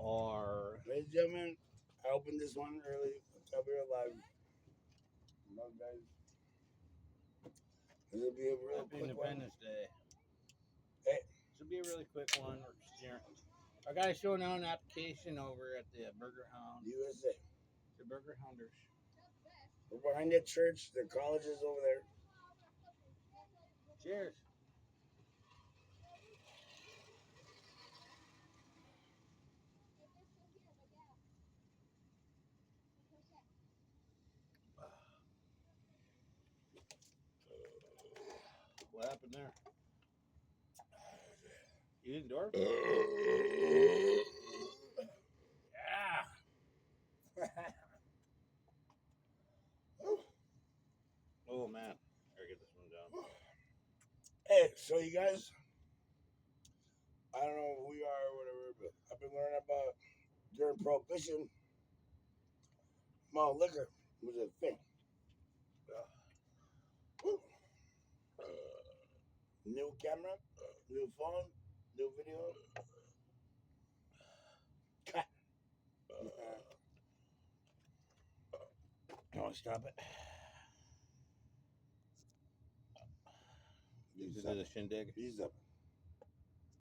are. Ladies and gentlemen, I opened this one early. I'll be live. Love guys. This will be a real Happy quick one. Independence Day. Hey. This will be a really quick one. Our guy's showing out an application over at the Burger Hound. USA. The Burger Hounders. We're behind that church. The college is over there. Cheers. What happened there? You didn't door? Yeah. Oh man, I gotta get this one down. Hey, so you guys, I don't know who you are or whatever, but I've been learning about during Prohibition, malt liquor was a thing. New camera, new phone, new video. Cut. You want to stop it? He's This up. is a shindig. He's up.